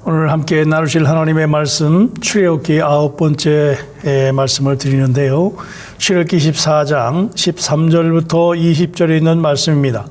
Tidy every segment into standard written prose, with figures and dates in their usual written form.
오늘 함께 나누실 하나님의 말씀 출애굽기 9번째 말씀을 드리는데요. 출애굽기 14장 13절부터 20절에 있는 말씀입니다.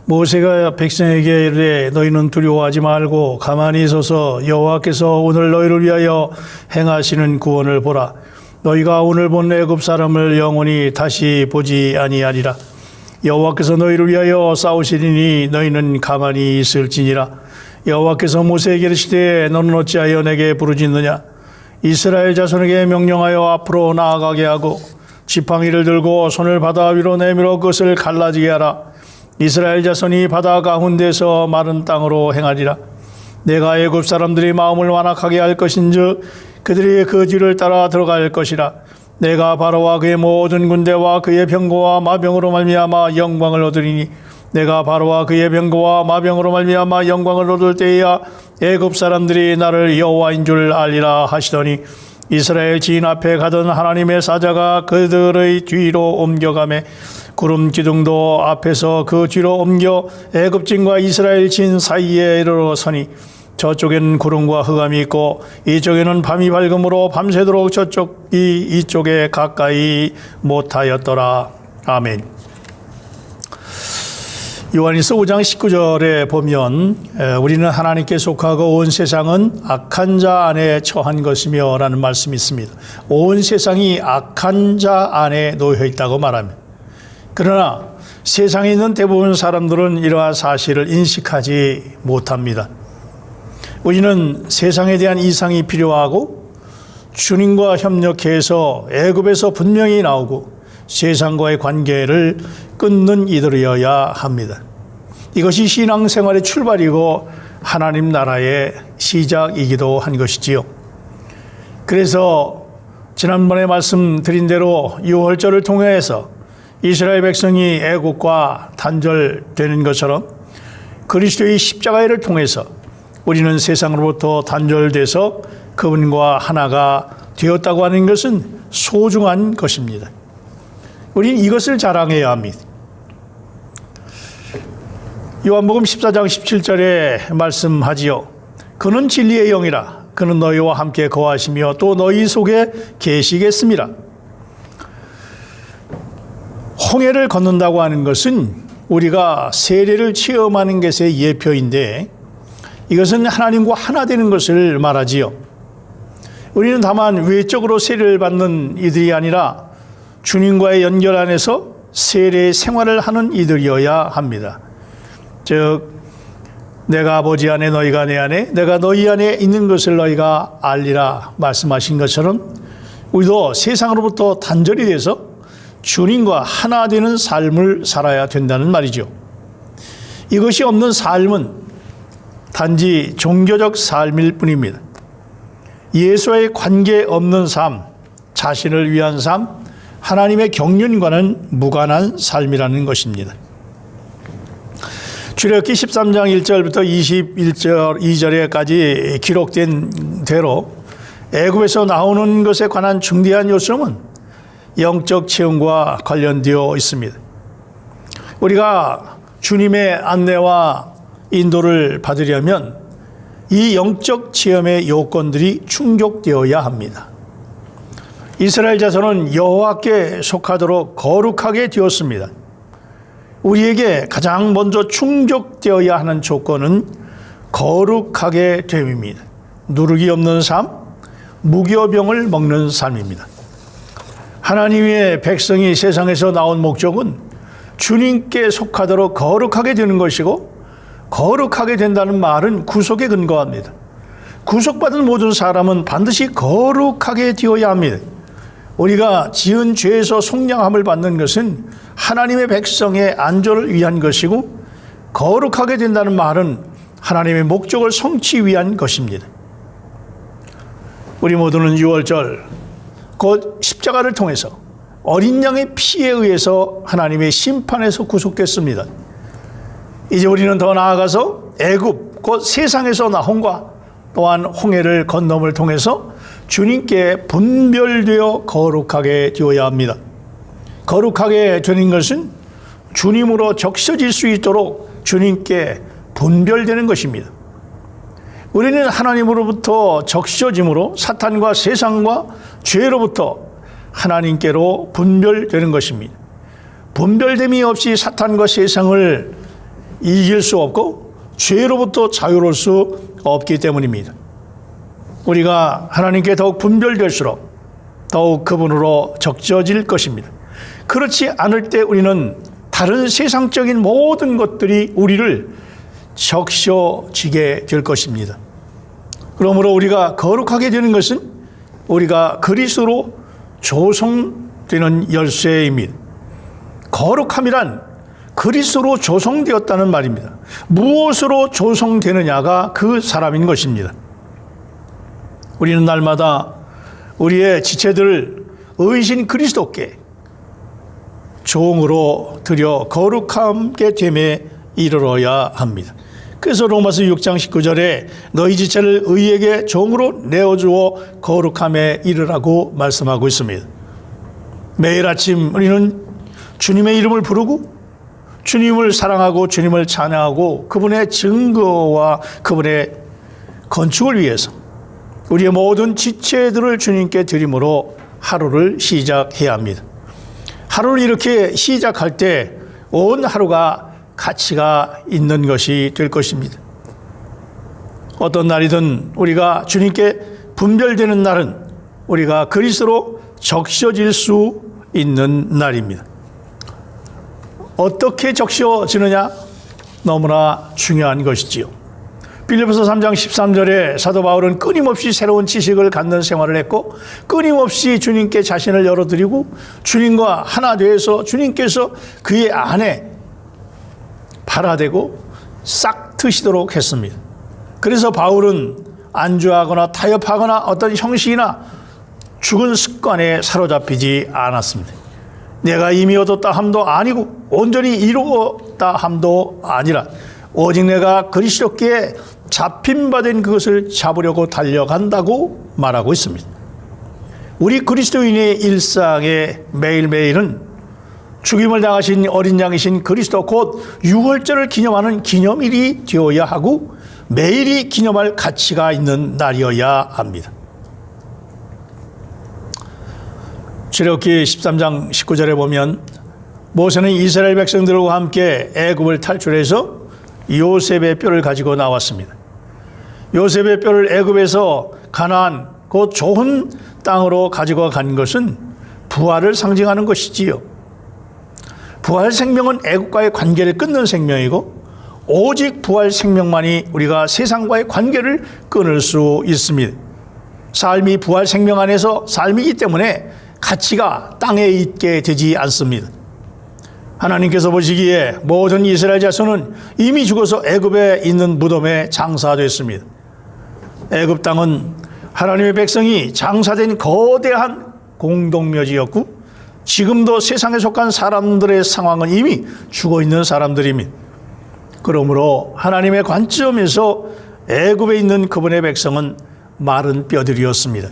모세가 백성에게 이르되 너희는 두려워하지 말고 가만히 서서 여호와께서 오늘 너희를 위하여 행하시는 구원을 보라. 너희가 오늘 본 애굽 사람을 영원히 다시 보지 아니하리라. 여호와께서 너희를 위하여 싸우시리니 너희는 가만히 있을지니라. 여호와께서 모세에게 이르시되 너는 어찌하여 내게 부르짖느냐. 이스라엘 자손에게 명령하여 앞으로 나아가게 하고 지팡이를 들고 손을 바다 위로 내밀어 그것을 갈라지게 하라. 이스라엘 자손이 바다 가운데서 마른 땅으로 행하리라. 내가 애굽 사람들이 마음을 완악하게 할 것인즉 그들이 그 뒤를 따라 들어갈 것이라. 내가 바로와 그의 모든 군대와 그의 병거와 마병으로 말미암아 영광을 얻으리니 내가 바로와 그의 병거와 마병으로 말미암아 영광을 얻을 때에야 애굽 사람들이 나를 여호와인 줄 알리라 하시더니 이스라엘 지인 앞에 가던 하나님의 사자가 그들의 뒤로 옮겨가매 구름 기둥도 앞에서 그 뒤로 옮겨 애굽진과 이스라엘 진 사이에 이르러 서니 저쪽에는 구름과 흑암이 있고 이쪽에는 밤이 밝음으로 밤새도록 저쪽이 이쪽에 가까이 못하였더라. 아멘. 요한일서 5장 19절에 보면 우리는 하나님께 속하고 온 세상은 악한 자 안에 처한 것이며 라는 말씀이 있습니다. 온 세상이 악한 자 안에 놓여 있다고 말합니다. 그러나 세상에 있는 대부분 사람들은 이러한 사실을 인식하지 못합니다. 우리는 세상에 대한 이상이 필요하고 주님과 협력해서 애굽에서 분명히 나오고 세상과의 관계를 끊는 이들이어야 합니다. 이것이 신앙생활의 출발이고 하나님 나라의 시작이기도 한 것이지요. 그래서 지난번에 말씀드린 대로 유월절을 통해서 이스라엘 백성이 애국과 단절되는 것처럼 그리스도의 십자가를 통해서 우리는 세상으로부터 단절돼서 그분과 하나가 되었다고 하는 것은 소중한 것입니다. 우리는 이것을 자랑해야 합니다. 요한복음 14장 17절에 말씀하지요. 그는 진리의 영이라. 그는 너희와 함께 거하시며 또 너희 속에 계시겠습니다. 홍해를 걷는다고 하는 것은 우리가 세례를 체험하는 것의 예표인데 이것은 하나님과 하나 되는 것을 말하지요. 우리는 다만 외적으로 세례를 받는 이들이 아니라 주님과의 연결 안에서 세례 생활을 하는 이들이어야 합니다. 즉 내가 아버지 안에 너희가 내 안에 내가 너희 안에 있는 것을 너희가 알리라 말씀하신 것처럼 우리도 세상으로부터 단절이 돼서 주님과 하나 되는 삶을 살아야 된다는 말이죠. 이것이 없는 삶은 단지 종교적 삶일 뿐입니다. 예수와의 관계 없는 삶, 자신을 위한 삶, 하나님의 경륜과는 무관한 삶이라는 것입니다. 출애굽기 13장 1절부터 21절 2절에까지 기록된 대로 애굽에서 나오는 것에 관한 중대한 요점은 영적 체험과 관련되어 있습니다. 우리가 주님의 안내와 인도를 받으려면 이 영적 체험의 요건들이 충족되어야 합니다. 이스라엘 자손은 여호와께 속하도록 거룩하게 되었습니다. 우리에게 가장 먼저 충족되어야 하는 조건은 거룩하게 됨입니다. 누룩이 없는 삶, 무교병을 먹는 삶입니다. 하나님의 백성이 세상에서 나온 목적은 주님께 속하도록 거룩하게 되는 것이고 거룩하게 된다는 말은 구속에 근거합니다. 구속받은 모든 사람은 반드시 거룩하게 되어야 합니다. 우리가 지은 죄에서 속량함을 받는 것은 하나님의 백성의 안전을 위한 것이고 거룩하게 된다는 말은 하나님의 목적을 성취 위한 것입니다. 우리 모두는 유월절 곧 십자가를 통해서 어린 양의 피에 의해서 하나님의 심판에서 구속됐습니다. 이제 우리는 더 나아가서 애굽 곧 세상에서 나온과 또한 홍해를 건너을 통해서 주님께 분별되어 거룩하게 되어야 합니다. 거룩하게 되는 것은 주님으로 적셔질 수 있도록 주님께 분별되는 것입니다. 우리는 하나님으로부터 적셔짐으로 사탄과 세상과 죄로부터 하나님께로 분별되는 것입니다. 분별됨이 없이 사탄과 세상을 이길 수 없고 죄로부터 자유로울 수 없기 때문입니다. 우리가 하나님께 더욱 분별될수록 더욱 그분으로 적셔질 것입니다. 그렇지 않을 때 우리는 다른 세상적인 모든 것들이 우리를 적셔지게 될 것입니다. 그러므로 우리가 거룩하게 되는 것은 우리가 그리스도로 조성되는 열쇠입니다. 거룩함이란 그리스도로 조성되었다는 말입니다. 무엇으로 조성되느냐가 그 사람인 것입니다. 우리는 날마다 우리의 지체들을 의신 그리스도께 종으로 드려 거룩하게 됨에 이르러야 합니다. 그래서 로마서 6장 19절에 너희 지체를 의에게 종으로 내어주어 거룩함에 이르라고 말씀하고 있습니다. 매일 아침 우리는 주님의 이름을 부르고 주님을 사랑하고 주님을 찬양하고 그분의 증거와 그분의 건축을 위해서 우리의 모든 지체들을 주님께 드림으로 하루를 시작해야 합니다. 하루를 이렇게 시작할 때 온 하루가 가치가 있는 것이 될 것입니다. 어떤 날이든 우리가 주님께 분별되는 날은 우리가 그리스도로 적셔질 수 있는 날입니다. 어떻게 적셔지느냐? 너무나 중요한 것이지요. 빌립보서 3장 13절에 사도 바울은 끊임없이 새로운 지식을 갖는 생활을 했고 끊임없이 주님께 자신을 열어드리고 주님과 하나 되어서 주님께서 그의 안에 발화되고 싹 트시도록 했습니다. 그래서 바울은 안주하거나 타협하거나 어떤 형식이나 죽은 습관에 사로잡히지 않았습니다. 내가 이미 얻었다 함도 아니고 온전히 이루었다 함도 아니라 오직 내가 그리스도께 잡힌 바 된 그것을 잡으려고 달려간다고 말하고 있습니다. 우리 그리스도인의 일상의 매일매일은 죽임을 당하신 어린 양이신 그리스도 곧 유월절을 기념하는 기념일이 되어야 하고 매일이 기념할 가치가 있는 날이어야 합니다. 출애굽기 13장 19절에 보면 모세는 이스라엘 백성들과 함께 애굽을 탈출해서 요셉의 뼈를 가지고 나왔습니다. 요셉의 뼈를 애굽에서 가나안 곧 좋은 땅으로 가지고 간 것은 부활을 상징하는 것이지요. 부활 생명은 애굽과의 관계를 끊는 생명이고 오직 부활 생명만이 우리가 세상과의 관계를 끊을 수 있습니다. 삶이 부활 생명 안에서 삶이기 때문에 가치가 땅에 있게 되지 않습니다. 하나님께서 보시기에 모든 이스라엘 자손은 이미 죽어서 애굽에 있는 무덤에 장사됐습니다. 애굽 땅은 하나님의 백성이 장사된 거대한 공동묘지였고 지금도 세상에 속한 사람들의 상황은 이미 죽어있는 사람들입니다. 그러므로 하나님의 관점에서 애굽에 있는 그분의 백성은 마른 뼈들이었습니다.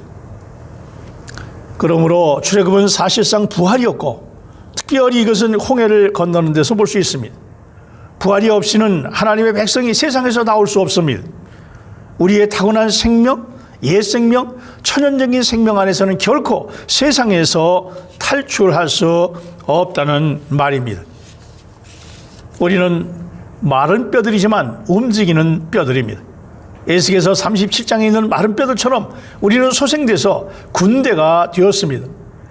그러므로 출애굽은 사실상 부활이었고 특별히 이것은 홍해를 건너는 데서 볼 수 있습니다. 부활이 없이는 하나님의 백성이 세상에서 나올 수 없습니다. 우리의 타고난 생명, 옛 생명, 천연적인 생명 안에서는 결코 세상에서 탈출할 수 없다는 말입니다. 우리는 마른 뼈들이지만 움직이는 뼈들입니다. 에스겔서 37장에 있는 마른 뼈들처럼 우리는 소생돼서 군대가 되었습니다.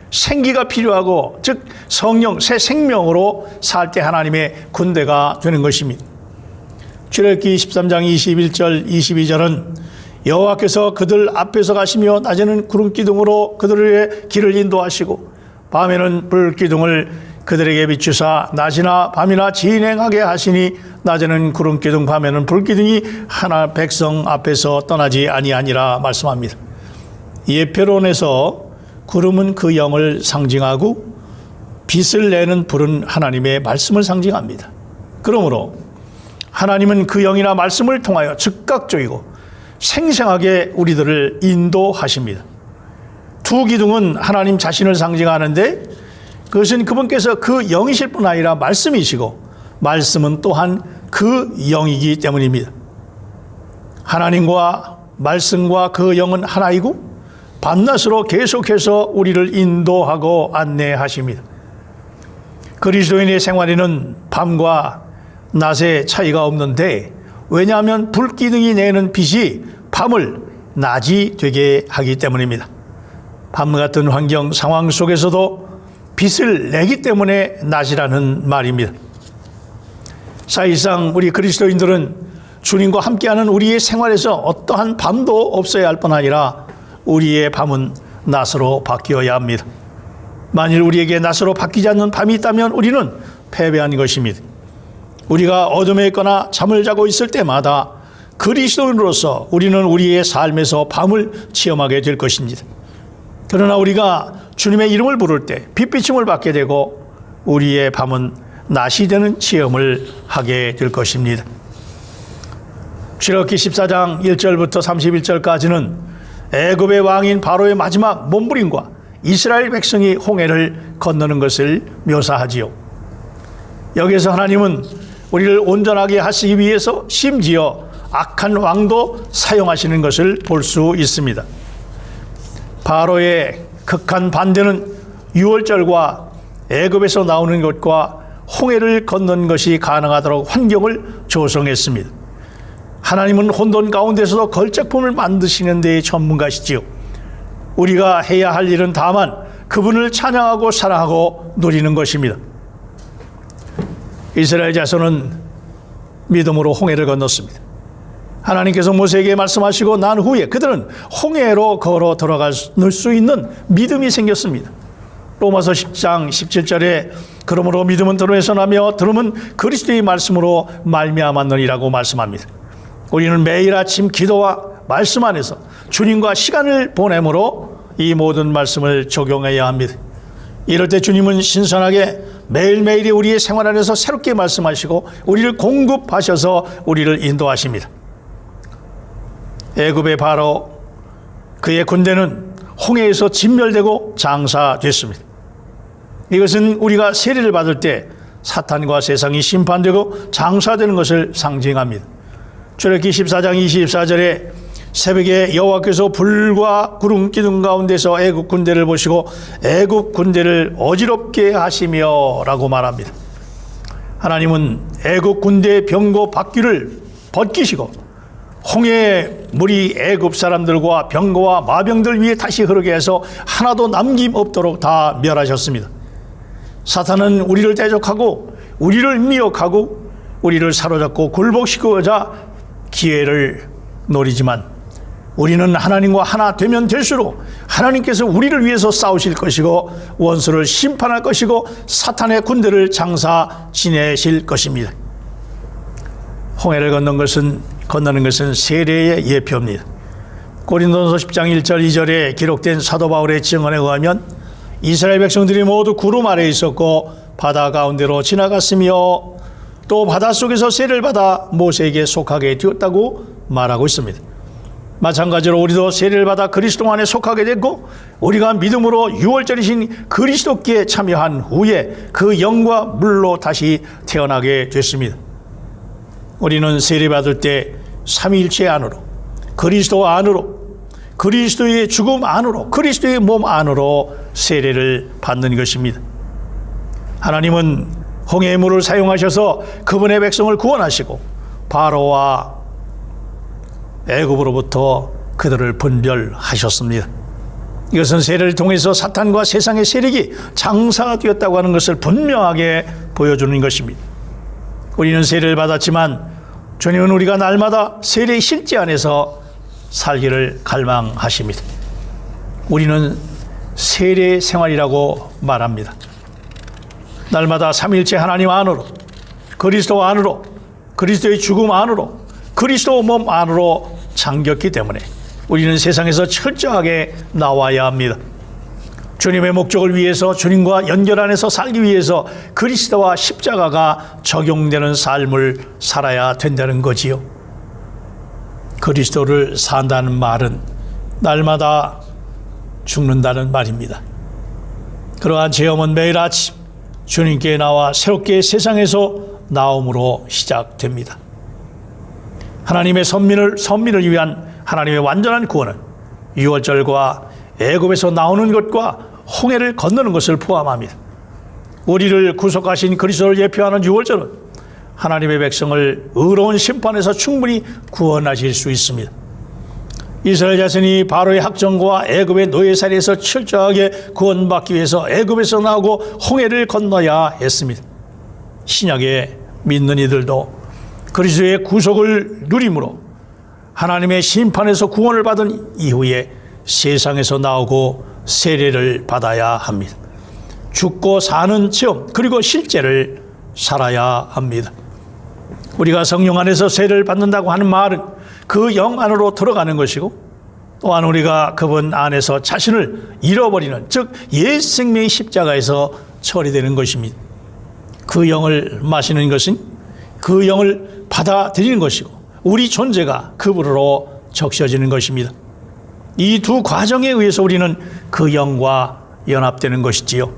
생기가 필요하고 즉 성령, 새 생명으로 살 때 하나님의 군대가 되는 것입니다. 출애굽기 13장 21절 22절은 여호와께서 그들 앞에서 가시며 낮에는 구름기둥으로 그들의 길을 인도하시고 밤에는 불기둥을 그들에게 비추사 낮이나 밤이나 진행하게 하시니 낮에는 구름기둥 밤에는 불기둥이 하나 백성 앞에서 떠나지 아니하니라 말씀합니다. 예표론에서 구름은 그 영을 상징하고 빛을 내는 불은 하나님의 말씀을 상징합니다. 그러므로 하나님은 그 영이나 말씀을 통하여 즉각적이고 생생하게 우리들을 인도하십니다. 두 기둥은 하나님 자신을 상징하는데 그것은 그분께서 그 영이실 뿐 아니라 말씀이시고 말씀은 또한 그 영이기 때문입니다. 하나님과 말씀과 그 영은 하나이고 밤낮으로 계속해서 우리를 인도하고 안내하십니다. 그리스도인의 생활에는 밤과 낮의 차이가 없는데, 왜냐하면 불기둥이 내는 빛이 밤을 낮이 되게 하기 때문입니다. 밤 같은 환경 상황 속에서도 빛을 내기 때문에 낮이라는 말입니다. 사실상 우리 그리스도인들은 주님과 함께하는 우리의 생활에서 어떠한 밤도 없어야 할 뿐 아니라 우리의 밤은 낮으로 바뀌어야 합니다. 만일 우리에게 낮으로 바뀌지 않는 밤이 있다면 우리는 패배한 것입니다. 우리가 어둠에 있거나 잠을 자고 있을 때마다 그리스도인으로서 우리는 우리의 삶에서 밤을 체험하게 될 것입니다. 그러나 우리가 주님의 이름을 부를 때 빛비침을 받게 되고 우리의 밤은 낮이 되는 체험을 하게 될 것입니다. 출애굽기 14장 1절부터 31절까지는 애굽의 왕인 바로의 마지막 몸부림과 이스라엘 백성이 홍해를 건너는 것을 묘사하지요. 여기서 하나님은 우리를 온전하게 하시기 위해서 심지어 악한 왕도 사용하시는 것을 볼 수 있습니다. 바로의 극한 반대는 유월절과 애굽에서 나오는 것과 홍해를 건너는 것이 가능하도록 환경을 조성했습니다. 하나님은 혼돈 가운데서도 걸작품을 만드시는 데에 전문가시지요. 우리가 해야 할 일은 다만 그분을 찬양하고 사랑하고 누리는 것입니다. 이스라엘 자손은 믿음으로 홍해를 건넜습니다. 하나님께서 모세에게 말씀하시고 난 후에 그들은 홍해로 걸어 들어갈 수 있는 믿음이 생겼습니다. 로마서 10장 17절에 그러므로 믿음은 들음에서 나며 들음은 그리스도의 말씀으로 말미암았느니라고 말씀합니다. 우리는 매일 아침 기도와 말씀 안에서 주님과 시간을 보내므로 이 모든 말씀을 적용해야 합니다. 이럴 때 주님은 신선하게 매일매일이 우리의 생활 안에서 새롭게 말씀하시고 우리를 공급하셔서 우리를 인도하십니다. 애굽의 바로 그의 군대는 홍해에서 진멸되고 장사됐습니다. 이것은 우리가 세례를 받을 때 사탄과 세상이 심판되고 장사되는 것을 상징합니다. 출애굽기 14장 24절에 새벽에 여호와께서 불과 구름 기둥 가운데서 애굽 군대를 보시고 애굽 군대를 어지럽게 하시며 라고 말합니다. 하나님은 애굽 군대의 병거 바퀴를 벗기시고 홍해의 물이 애굽 사람들과 병거와 마병들 위에 다시 흐르게 해서 하나도 남김없도록 다 멸하셨습니다. 사탄은 우리를 대적하고 우리를 미혹하고 우리를 사로잡고 굴복시키고자 기회를 노리지만 우리는 하나님과 하나 되면 될수록 하나님께서 우리를 위해서 싸우실 것이고 원수를 심판할 것이고 사탄의 군대를 장사 지내실 것입니다. 홍해를 건너는 것은 세례의 예표입니다. 고린도전서 10장 1절 2절에 기록된 사도 바울의 증언에 의하면 이스라엘 백성들이 모두 구름 아래에 있었고 바다 가운데로 지나갔으며 또 바닷속에서 세례를 받아 모세에게 속하게 되었다고 말하고 있습니다. 마찬가지로 우리도 세례를 받아 그리스도 안에 속하게 됐고 우리가 믿음으로 유월절이신 그리스도께 참여한 후에 그 영과 물로 다시 태어나게 됐습니다. 우리는 세례받을 때 삼위일체 안으로 그리스도 안으로 그리스도의 죽음 안으로 그리스도의 몸 안으로 세례를 받는 것입니다. 하나님은 홍해의 물을 사용하셔서 그분의 백성을 구원하시고 바로와 애굽으로부터 그들을 분별하셨습니다. 이것은 세례를 통해서 사탄과 세상의 세력이 장사되었다고 하는 것을 분명하게 보여주는 것입니다. 우리는 세례를 받았지만 주님은 우리가 날마다 세례의 실제 안에서 살기를 갈망하십니다. 우리는 세례 생활이라고 말합니다. 날마다 삼위일체 하나님 안으로 그리스도 안으로 그리스도의 죽음 안으로 그리스도 몸 안으로 잠겼기 때문에 우리는 세상에서 철저하게 나와야 합니다. 주님의 목적을 위해서 주님과 연결 안에서 살기 위해서 그리스도와 십자가가 적용되는 삶을 살아야 된다는 거지요. 그리스도를 산다는 말은 날마다 죽는다는 말입니다. 그러한 체험은 매일 아침 주님께 나와 새롭게 세상에서 나옴으로 시작됩니다. 하나님의 선민을 위한 하나님의 완전한 구원은 유월절과 애굽에서 나오는 것과 홍해를 건너는 것을 포함합니다. 우리를 구속하신 그리스도를 예표하는 유월절은 하나님의 백성을 의로운 심판에서 충분히 구원하실 수 있습니다. 이스라엘 자손이 바로의 학정과 애굽의 노예살이에서 철저하게 구원받기 위해서 애굽에서 나오고 홍해를 건너야 했습니다. 신약에 믿는 이들도 그리스도의 구속을 누림으로 하나님의 심판에서 구원을 받은 이후에 세상에서 나오고 세례를 받아야 합니다. 죽고 사는 체험 그리고 실제를 살아야 합니다. 우리가 성령 안에서 세례를 받는다고 하는 말은 그 영 안으로 들어가는 것이고, 또한 우리가 그분 안에서 자신을 잃어버리는, 즉 옛 생명의 십자가에서 처리되는 것입니다. 그 영을 마시는 것은 그 영을 받아들이는 것이고 우리 존재가 그분으로 적셔지는 것입니다. 이 두 과정에 의해서 우리는 그 영과 연합되는 것이지요.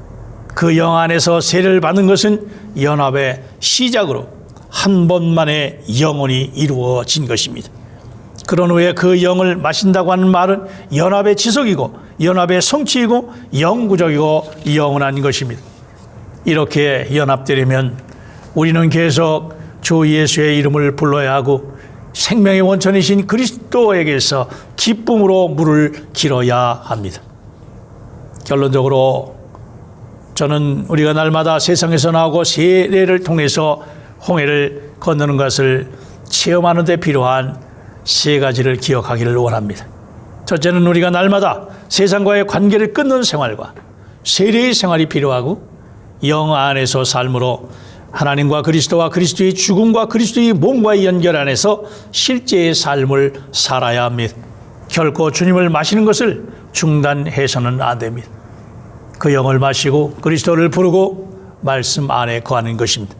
그 영 안에서 세례를 받는 것은 연합의 시작으로 한 번만에 영원히 이루어진 것입니다. 그런 후에 그 영을 마신다고 하는 말은 연합의 지속이고 연합의 성취이고 영구적이고 영원한 것입니다. 이렇게 연합되려면 우리는 계속 주 예수의 이름을 불러야 하고 생명의 원천이신 그리스도에게서 기쁨으로 물을 길어야 합니다. 결론적으로 저는 우리가 날마다 세상에서 나오고 세례를 통해서 홍해를 건너는 것을 체험하는 데 필요한 세 가지를 기억하기를 원합니다. 첫째는 우리가 날마다 세상과의 관계를 끊는 생활과 세례의 생활이 필요하고, 영 안에서 삶으로 하나님과 그리스도와 그리스도의 죽음과 그리스도의 몸과의 연결 안에서 실제의 삶을 살아야 합니다. 결코 주님을 마시는 것을 중단해서는 안 됩니다. 그 영을 마시고 그리스도를 부르고 말씀 안에 거하는 것입니다.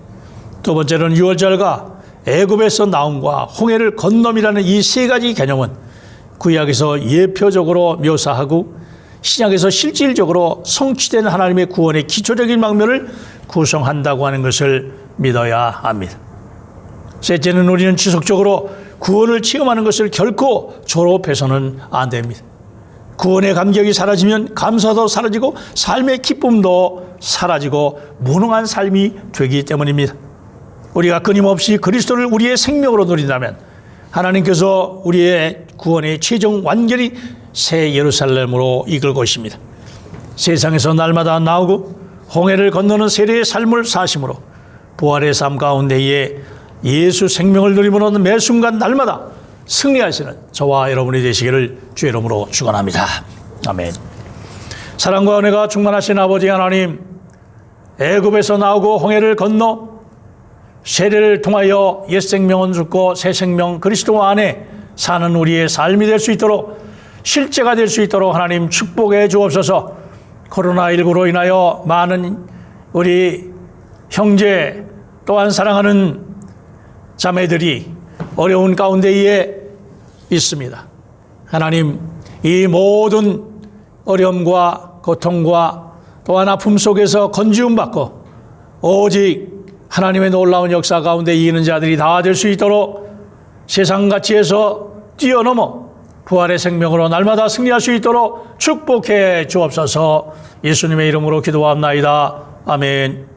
두 번째는 유월절과 애굽에서 나옴과 홍해를 건넘이라는 이 세 가지 개념은 구약에서 예표적으로 묘사하고 신약에서 실질적으로 성취된 하나님의 구원의 기초적인 방면을 구성한다고 하는 것을 믿어야 합니다. 셋째는 우리는 지속적으로 구원을 체험하는 것을 결코 졸업해서는 안 됩니다. 구원의 감격이 사라지면 감사도 사라지고 삶의 기쁨도 사라지고 무능한 삶이 되기 때문입니다. 우리가 끊임없이 그리스도를 우리의 생명으로 누린다면 하나님께서 우리의 구원의 최종 완결이 새 예루살렘으로 이끌 것입니다. 세상에서 날마다 나오고 홍해를 건너는 세례의 삶을 사심으로 부활의 삶 가운데에 예수 생명을 누림으로 매 순간 날마다 승리하시는 저와 여러분이 되시기를 주의 이름으로 축원합니다. 아멘. 사랑과 은혜가 충만하신 아버지 하나님, 애굽에서 나오고 홍해를 건너 세례를 통하여 옛 생명은 죽고 새 생명 그리스도 안에 사는 우리의 삶이 될 수 있도록, 실제가 될 수 있도록 하나님 축복해 주옵소서. 코로나19로 인하여 많은 우리 형제 또한 사랑하는 자매들이 어려운 가운데에 있습니다. 하나님, 이 모든 어려움과 고통과 또한 아픔 속에서 건지움 받고 오직 하나님의 놀라운 역사 가운데 이기는 자들이 다 될 수 있도록 세상 가치에서 뛰어넘어 부활의 생명으로 날마다 승리할 수 있도록 축복해 주옵소서. 예수님의 이름으로 기도합나이다. 아멘.